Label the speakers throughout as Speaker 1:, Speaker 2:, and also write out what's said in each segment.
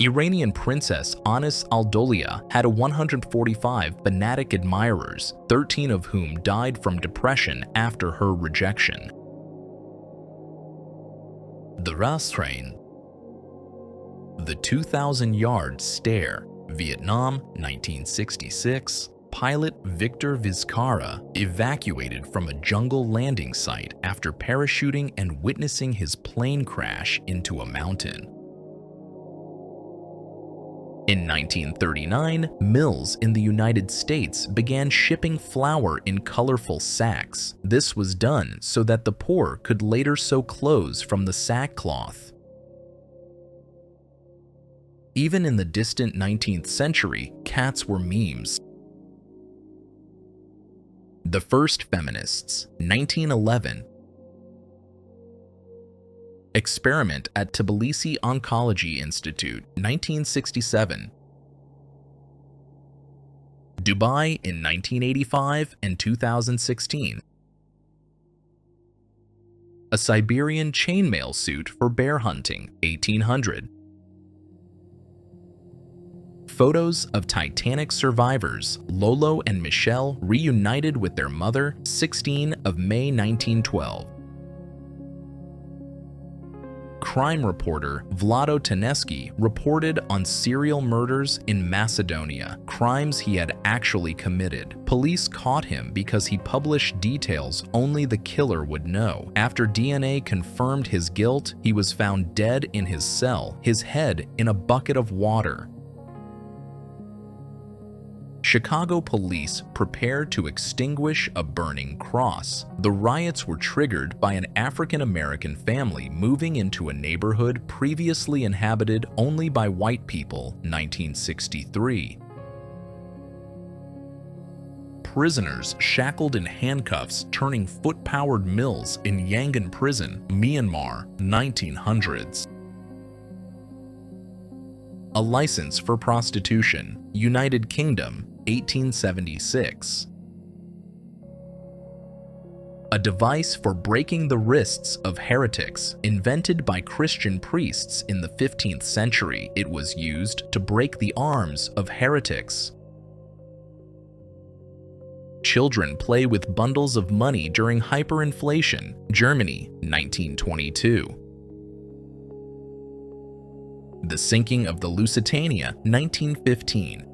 Speaker 1: Iranian princess Anis al-Dowliya had 145 fanatic admirers, 13 of whom died from depression after her rejection. The RAS train. The 2,000-yard stare, Vietnam, 1966. Pilot Victor Vizcarra evacuated from a jungle landing site after parachuting and witnessing his plane crash into a mountain. In 1939, mills in the United States began shipping flour in colorful sacks. This was done so that the poor could later sew clothes from the sackcloth. Even in the distant 19th century, cats were memes. The first feminists, 1911. Experiment at Tbilisi Oncology Institute, 1967. Dubai in 1985 and 2016. A Siberian chainmail suit for bear hunting, 1800. Photos of Titanic survivors, Lolo and Michelle reunited with their mother, 16 of May 1912. Crime reporter Vlado Tenesky reported on serial murders in Macedonia, crimes he had actually committed. Police caught him because he published details only the killer would know. After DNA confirmed his guilt, he was found dead in his cell, his head in a bucket of water. Chicago police prepared to extinguish a burning cross. The riots were triggered by an African-American family moving into a neighborhood previously inhabited only by white people, 1963. Prisoners shackled in handcuffs turning foot-powered mills in Yangon Prison, Myanmar, 1900s. A license for prostitution, United Kingdom, 1876. A device for breaking the wrists of heretics, invented by Christian priests in the 15th century. It was used to break the arms of heretics. Children play with bundles of money during hyperinflation, Germany, 1922. The sinking of the Lusitania, 1915.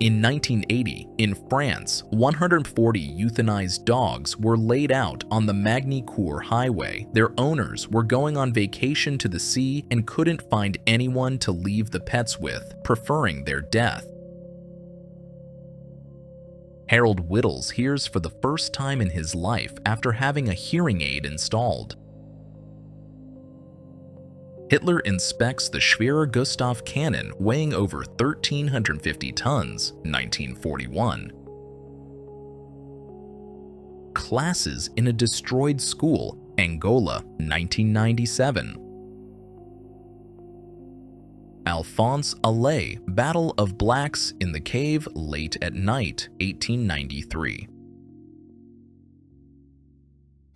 Speaker 1: In 1980, in France, 140 euthanized dogs were laid out on the Magny-Cours highway. Their owners were going on vacation to the sea and couldn't find anyone to leave the pets with, preferring their death. Harold Whittles hears for the first time in his life after having a hearing aid installed. Hitler inspects the Schwerer Gustav cannon weighing over 1,350 tons, 1941. Classes in a destroyed school, Angola, 1997. Alphonse Allais, Battle of Blacks in the Cave Late at Night, 1893.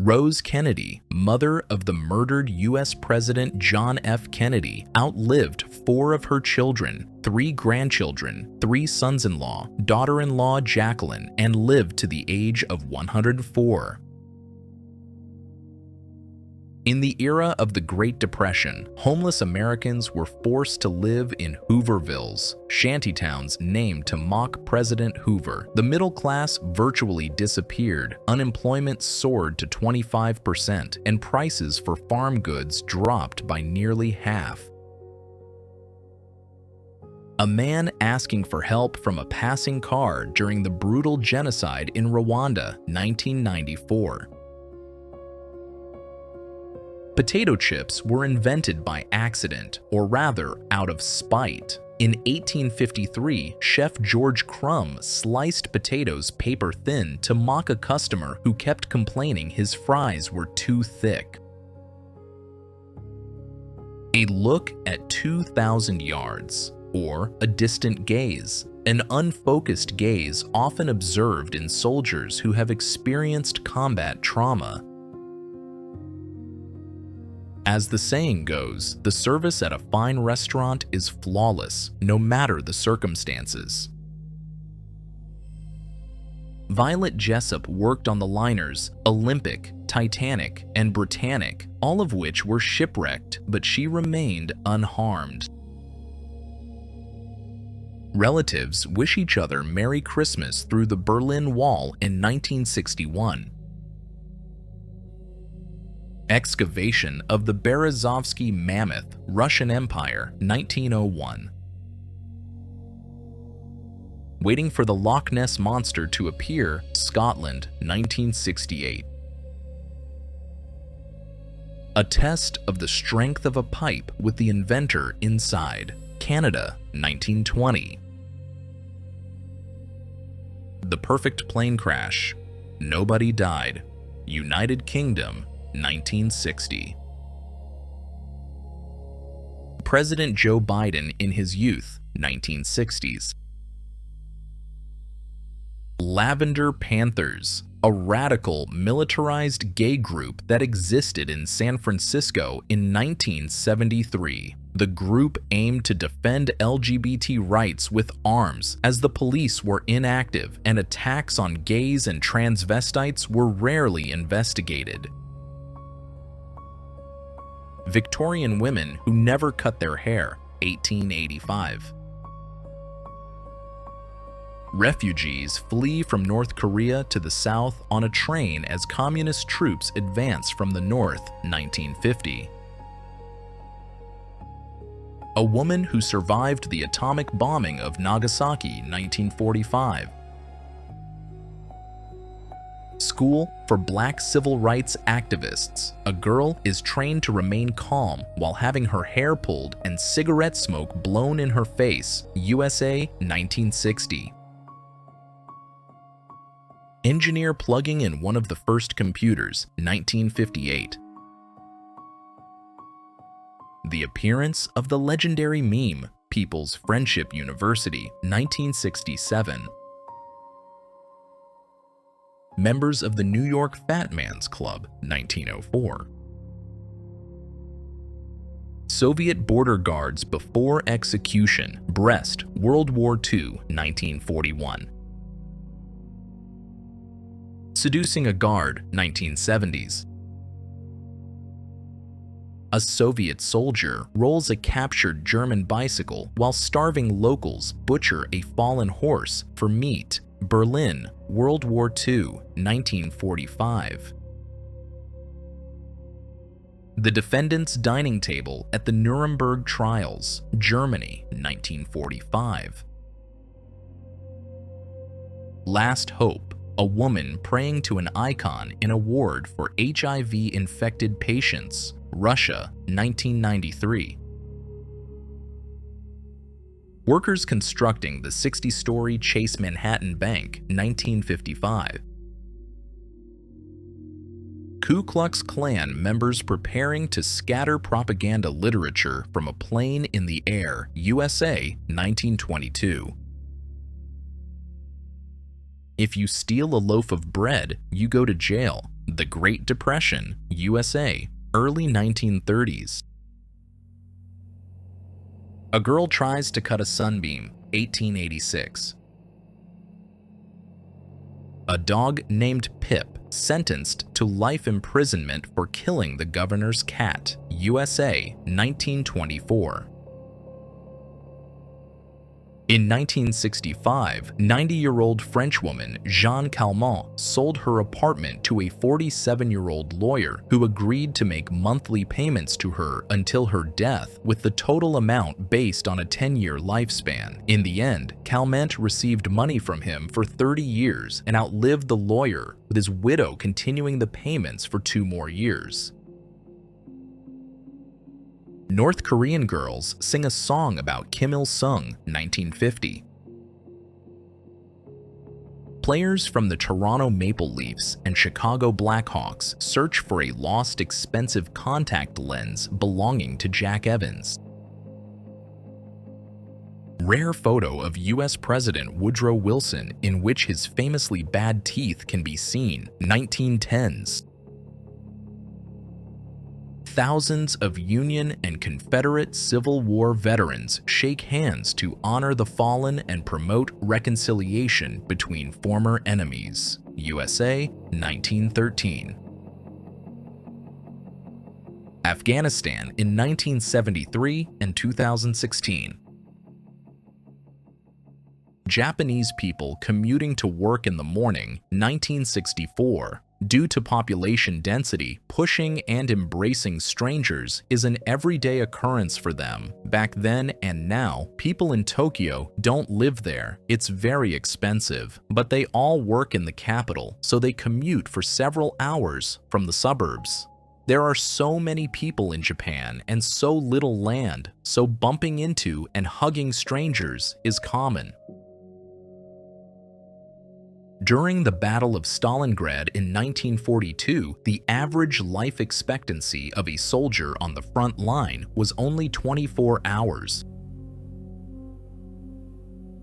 Speaker 1: Rose Kennedy, mother of the murdered U.S. President John F. Kennedy, outlived 4 of her children, 3 grandchildren, 3 sons-in-law, daughter-in-law Jacqueline, and lived to the age of 104. In the era of the Great Depression, homeless Americans were forced to live in Hoovervilles, shantytowns named to mock President Hoover. The middle class virtually disappeared, unemployment soared to 25%, and prices for farm goods dropped by nearly half. A man asking for help from a passing car during the brutal genocide in Rwanda, 1994. Potato chips were invented by accident, or rather, out of spite. In 1853, Chef George Crumb sliced potatoes paper thin to mock a customer who kept complaining his fries were too thick. A look at 2,000 yards, or a distant gaze, an unfocused gaze often observed in soldiers who have experienced combat trauma. As the saying goes, the service at a fine restaurant is flawless, no matter the circumstances. Violet Jessop worked on the liners Olympic, Titanic, and Britannic, all of which were shipwrecked, but she remained unharmed. Relatives wish each other Merry Christmas through the Berlin Wall in 1961. Excavation of the Berezovsky Mammoth, Russian Empire, 1901. Waiting for the Loch Ness Monster to appear, Scotland, 1968. A test of the strength of a pipe with the inventor inside, Canada, 1920. The perfect plane crash, nobody died, United Kingdom, 1960. President Joe Biden in his youth, 1960s. Lavender Panthers, a radical, militarized gay group that existed in San Francisco in 1973. The group aimed to defend LGBT rights with arms as the police were inactive and attacks on gays and transvestites were rarely investigated. Victorian women who never cut their hair, 1885. Refugees flee from North Korea to the south on a train as communist troops advance from the north, 1950. A woman who survived the atomic bombing of Nagasaki, 1945. School for Black civil rights activists. A girl is trained to remain calm while having her hair pulled and cigarette smoke blown in her face, USA, 1960. Engineer plugging in one of the first computers, 1958. The appearance of the legendary meme, People's Friendship University, 1967. Members of the New York Fat Man's Club, 1904. Soviet border guards before execution, Brest, World War II, 1941. Seducing a guard, 1970s. A Soviet soldier rolls a captured German bicycle while starving locals butcher a fallen horse for meat, Berlin, World War II, 1945. The defendant's dining table at the Nuremberg trials, Germany, 1945. Last Hope, a woman praying to an icon in a ward for HIV-infected patients, Russia, 1993. Workers constructing the 60-story Chase Manhattan Bank, 1955. Ku Klux Klan members preparing to scatter propaganda literature from a plane in the air, USA, 1922. If you steal a loaf of bread, you go to jail. The Great Depression, USA, early 1930s. A girl tries to cut a sunbeam, 1886. A dog named Pip sentenced to life imprisonment for killing the governor's cat, USA, 1924. In 1965, 90-year-old Frenchwoman Jeanne Calment sold her apartment to a 47-year-old lawyer who agreed to make monthly payments to her until her death, with the total amount based on a 10-year lifespan. In the end, Calment received money from him for 30 years and outlived the lawyer, with his widow continuing the payments for 2 more years. North Korean girls sing a song about Kim Il-sung, 1950. Players from the Toronto Maple Leafs and Chicago Blackhawks search for a lost expensive contact lens belonging to Jack Evans. Rare photo of U.S. President Woodrow Wilson in which his famously bad teeth can be seen, 1910s. Thousands of Union and Confederate Civil War veterans shake hands to honor the fallen and promote reconciliation between former enemies. USA, 1913. Afghanistan in 1973 and 2016. Japanese people commuting to work in the morning, 1964. Due to population density, pushing and embracing strangers is an everyday occurrence for them. Back then and now, people in Tokyo don't live there. It's very expensive, but they all work in the capital, so they commute for several hours from the suburbs. There are so many people in Japan and so little land, so bumping into and hugging strangers is common. During the Battle of Stalingrad in 1942, the average life expectancy of a soldier on the front line was only 24 hours.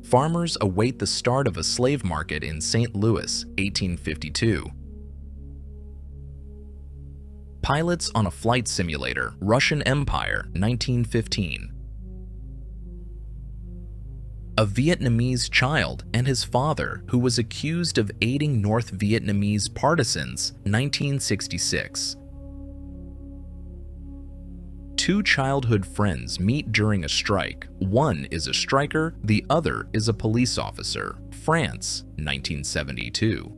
Speaker 1: Farmers await the start of a slave market in St. Louis, 1852. Pilots on a flight simulator, Russian Empire, 1915. A Vietnamese child and his father who was accused of aiding North Vietnamese partisans, 1966. Two childhood friends meet during a strike. One is a striker, the other is a police officer, France, 1972.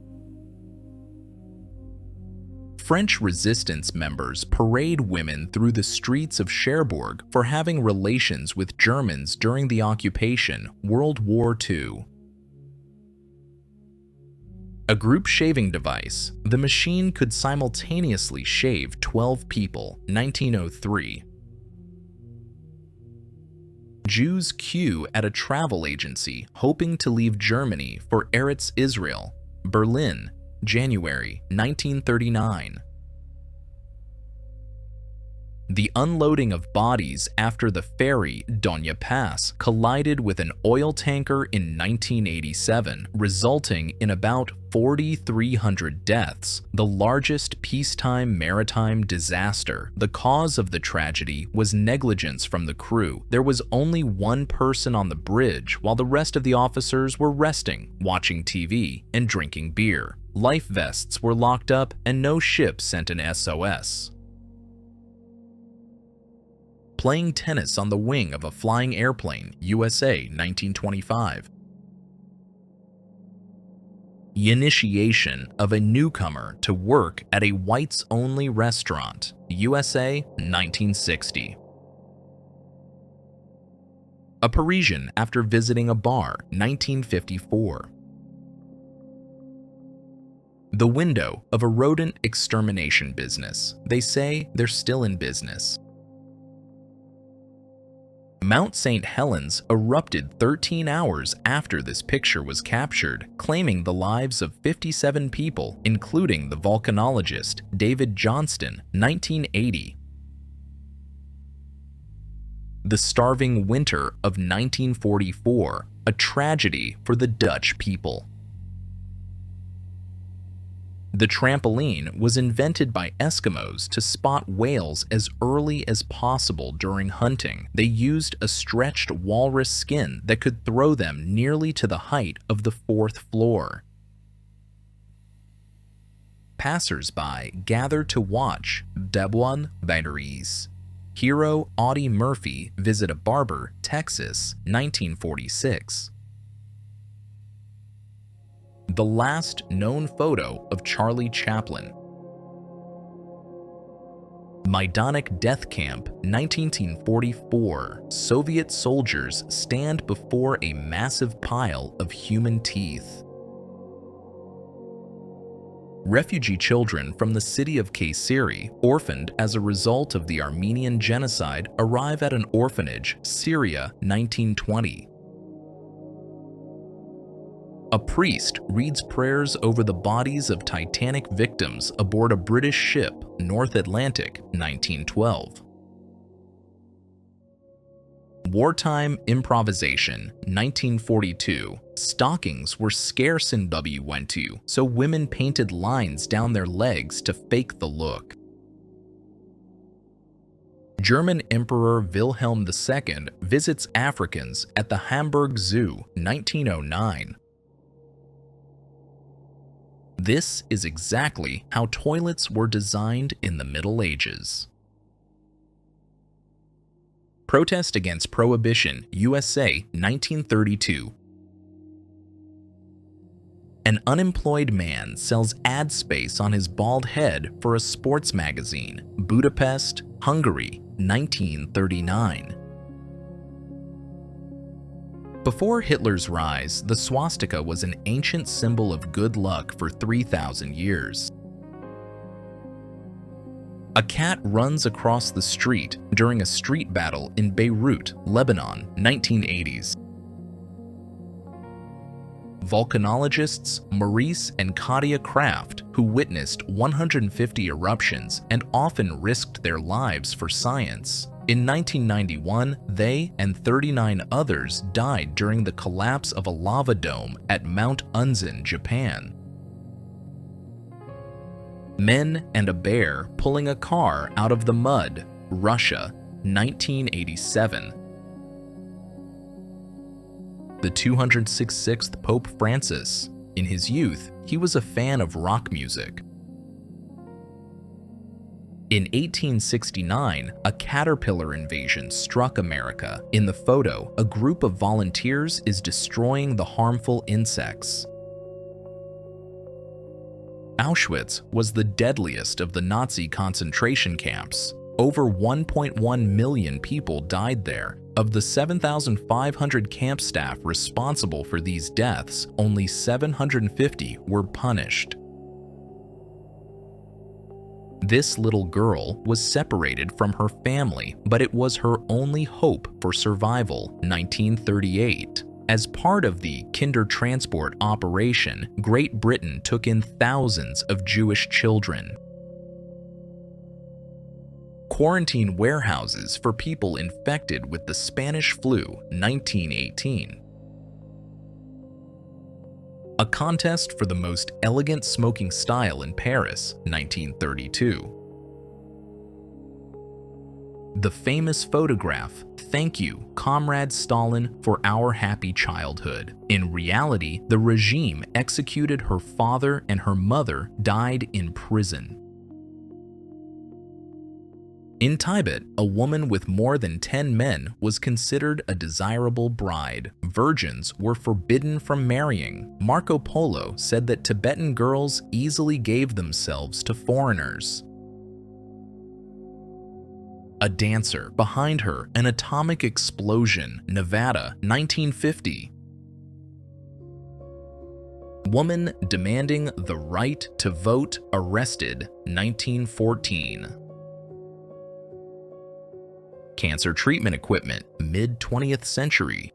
Speaker 1: French resistance members parade women through the streets of Cherbourg for having relations with Germans during the occupation, World War II. A group shaving device, the machine could simultaneously shave 12 people, 1903. Jews queue at a travel agency hoping to leave Germany for Eretz Israel, Berlin, January 1939. The unloading of bodies after the ferry Doña Paz collided with an oil tanker in 1987, resulting in about 4,300 deaths, the largest peacetime maritime disaster. The cause of the tragedy was negligence from the crew. There was only one person on the bridge while the rest of the officers were resting, watching TV, and drinking beer. Life vests were locked up and no ship sent an SOS. Playing tennis on the wing of a flying airplane, USA, 1925. Initiation of a newcomer to work at a whites-only restaurant, USA, 1960. A Parisian after visiting a bar, 1954. The window of a rodent extermination business. They say they're still in business. Mount St. Helens erupted 13 hours after this picture was captured, claiming the lives of 57 people, including the volcanologist David Johnston, 1980. The starving winter of 1944, a tragedy for the Dutch people. The trampoline was invented by Eskimos to spot whales as early as possible during hunting. They used a stretched walrus skin that could throw them nearly to the height of the 4th floor. Passers-by gather to watch Dabuan Binaries. Hero Audie Murphy visit a barber, Texas, 1946. The last known photo of Charlie Chaplin. Majdanek Death Camp, 1944. Soviet soldiers stand before a massive pile of human teeth. Refugee children from the city of Kayseri, orphaned as a result of the Armenian genocide, arrive at an orphanage, Syria, 1920. A priest reads prayers over the bodies of Titanic victims aboard a British ship, North Atlantic, 1912. Wartime improvisation, 1942. Stockings were scarce in WW, so women painted lines down their legs to fake the look. German Emperor Wilhelm II visits Africans at the Hamburg Zoo, 1909. This is exactly how toilets were designed in the Middle Ages. Protest against Prohibition, USA, 1932. An unemployed man sells ad space on his bald head for a sports magazine, Budapest, Hungary, 1939. Before Hitler's rise, the swastika was an ancient symbol of good luck for 3,000 years. A cat runs across the street during a street battle in Beirut, Lebanon, 1980s. Volcanologists Maurice and Katia Kraft, who witnessed 150 eruptions and often risked their lives for science. In 1991, they and 39 others died during the collapse of a lava dome at Mount Unzen, Japan. Men and a bear pulling a car out of the mud, Russia, 1987. The 266th Pope Francis. In his youth, he was a fan of rock music. In 1869, a caterpillar invasion struck America. In the photo, a group of volunteers is destroying the harmful insects. Auschwitz was the deadliest of the Nazi concentration camps. Over 1.1 million people died there. Of the 7,500 camp staff responsible for these deaths, only 750 were punished. This little girl was separated from her family, but it was her only hope for survival, 1938. As part of the Kindertransport operation, Great Britain took in thousands of Jewish children. Quarantine warehouses for people infected with the Spanish flu, 1918. A contest for the most elegant smoking style in Paris, 1932. The famous photograph, "Thank you, Comrade Stalin, for our happy childhood." In reality, the regime executed her father and her mother died in prison. In Tibet, a woman with more than 10 men was considered a desirable bride. Virgins were forbidden from marrying. Marco Polo said that Tibetan girls easily gave themselves to foreigners. A dancer, behind her, an atomic explosion, Nevada, 1950. Woman demanding the right to vote arrested, 1914. Cancer treatment equipment, mid-20th century.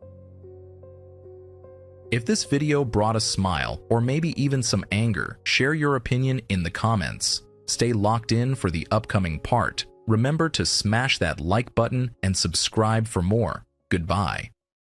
Speaker 1: If this video brought a smile or maybe even some anger, share your opinion in the comments. Stay locked in for the upcoming part. Remember to smash that like button and subscribe for more. Goodbye.